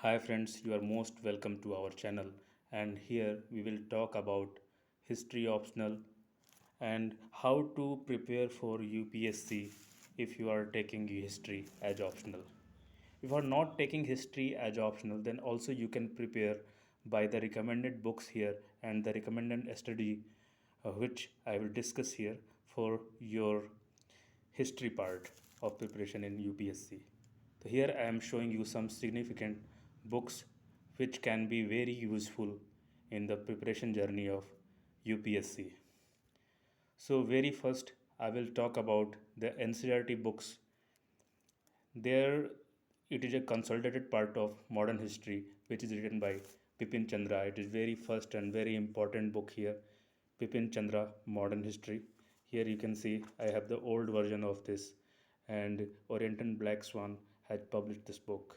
Hi friends, you are most welcome to our channel, and here we will talk about history optional and how to prepare for UPSC if you are taking history as optional. If you are not taking history as optional, then also you can prepare by the recommended books here and the recommended study which I will discuss here for your history part of preparation in UPSC. So here I am showing you some significant books which can be very useful in the preparation journey of UPSC. So very first I will talk about the NCERT books. There it is a consolidated part of modern history which is written by Bipin Chandra. It is very first and very important book here. Bipin Chandra Modern History. Here you can see I have the old version of this, and Oriental Black Swan has published this book.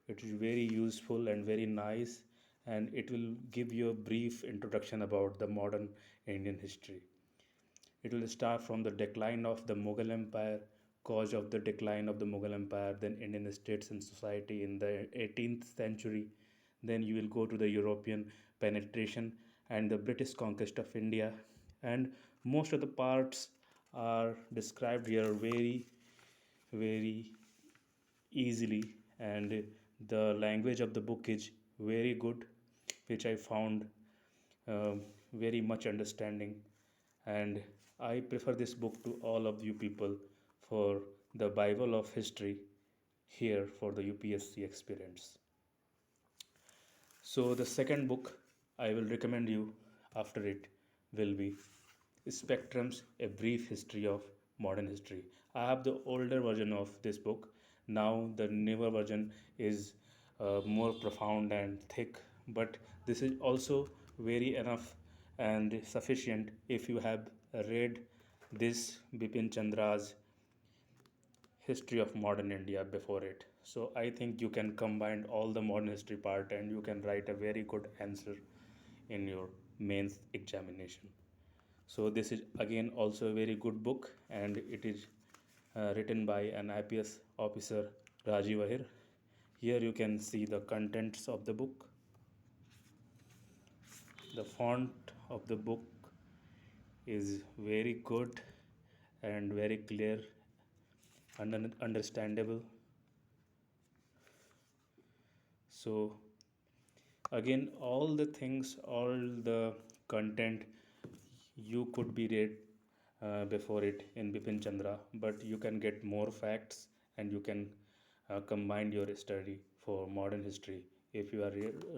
It is very useful and very nice, and it will give you a brief introduction about the modern Indian history. It will start from the decline of the Mughal Empire, cause of the decline of the Mughal Empire, then Indian states and society in the 18th century. Then you will go to the European penetration and the British conquest of India. And most of the parts are described here very, very easily. And the language of the book is very good, which I found very much understanding, and I prefer this book to all of you people for the Bible of history here for the UPSC experience. So the second book I will recommend you after it will be Spectrums: A Brief History of Modern History. I have the older version of this book. Now the newer version is more profound and thick, but this is also very enough and sufficient if you have read this Bipin Chandra's history of modern India before it. So I think you can combine all the modern history part and you can write a very good answer in your mains examination. So this is again also a very good book, and it is written by an IPS officer, Rajiv Ahir. Here you can see the contents of the book. The font of the book is very good and very clear and understandable. So again, all the things, all the content you could be read before it in Bipin Chandra, but you can get more facts and you can combine your study for modern history if you are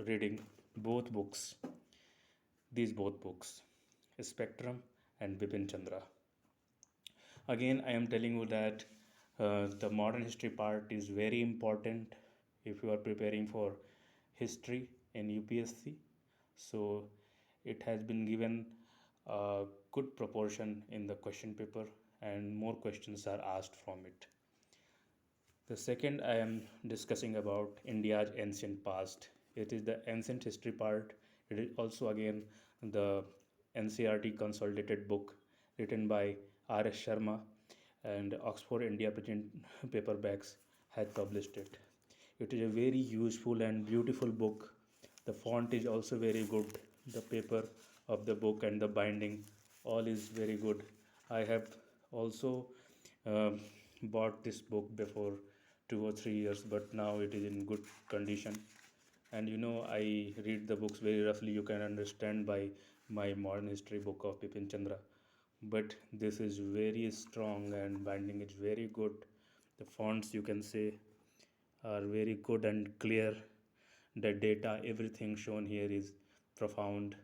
reading both books, these both books, Spectrum and Bipin Chandra. Again, I am telling you that the modern history part is very important if you are preparing for history in UPSC. So it has been given a good proportion in the question paper, and more questions are asked from it. The second I am discussing about India's ancient past. It is the ancient history part. It is also again the NCERT consolidated book written by R.S. Sharma, and Oxford India Print Paperbacks had published it. It is a very useful and beautiful book. The font is also very good. The paper of the book and the binding all is very good. I have also um bought this book before 2 or 3 years, but now it is in good condition. And I read the books very roughly. You can understand by my modern history book of Bipin Chandra. But this is very strong and binding is very good. The fonts you can say are very good and clear. The data, everything shown here is profound,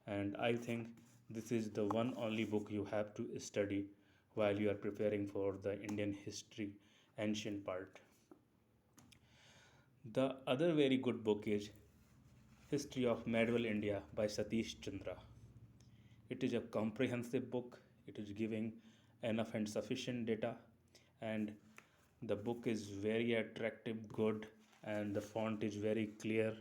and I think this is the one only book you have to study while you are preparing for the Indian history ancient part. The other very good book is History of Medieval India by Satish Chandra. It is a comprehensive book. It is giving enough and sufficient data, and the book is very attractive, good, and the font is very clear.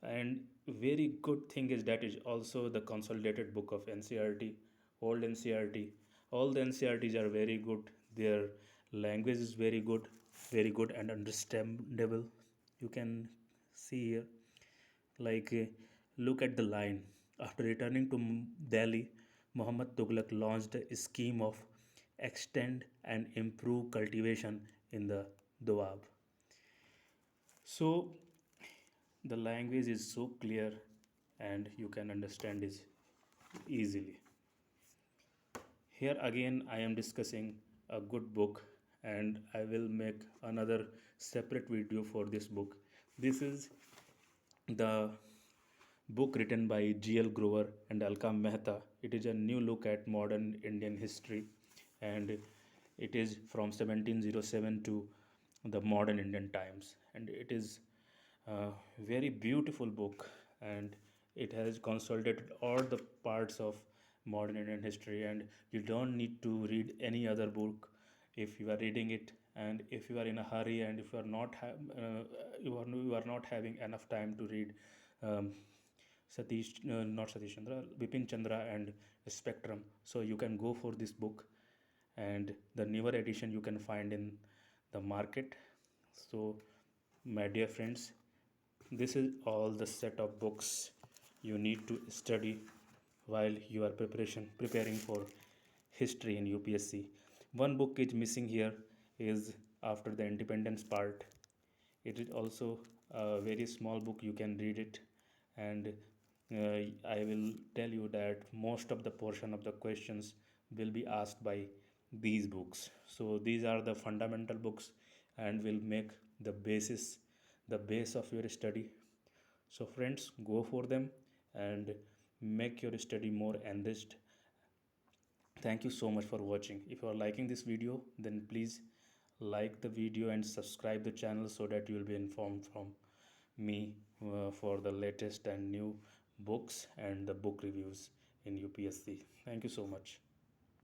And very good thing is that is also the consolidated book of NCERT, old NCERT. All the NCERTs are very good. Their language is very good. very good and understandable. You can see here, like, look at the line. After returning to Delhi, Muhammad Tughlaq launched a scheme of extend and improve cultivation in the Doab. So the language is so clear and you can understand it easily. Here again, I am discussing a good book, and I will make another separate video for this book. This is the book written by G.L. Grover and Alka Mehta. It is a new look at modern Indian history, and it is from 1707 to the modern Indian times. And it is a very beautiful book, and it has consolidated all the parts of modern Indian history. And you don't need to read any other book if you are reading it, and if you are in a hurry, and if you are not you are not having enough time to read um, not Satish Chandra, Bipin Chandra and Spectrum. So you can go for this book, and the newer edition you can find in the market. So, my dear friends, this is all the set of books you need to study while you are preparing for history in UPSC. One book is missing here is after the independence part. It is also a very small book, you can read it, and I will tell you that most of the portion of the questions will be asked by these books. So these are the fundamental books and will make the basis, the base of your study. So friends, go for them and make your study more enriched. Thank you so much for watching. If you are liking this video, then please like the video and subscribe the channel so that you will be informed from me for the latest and new books and the book reviews in UPSC. Thank you so much.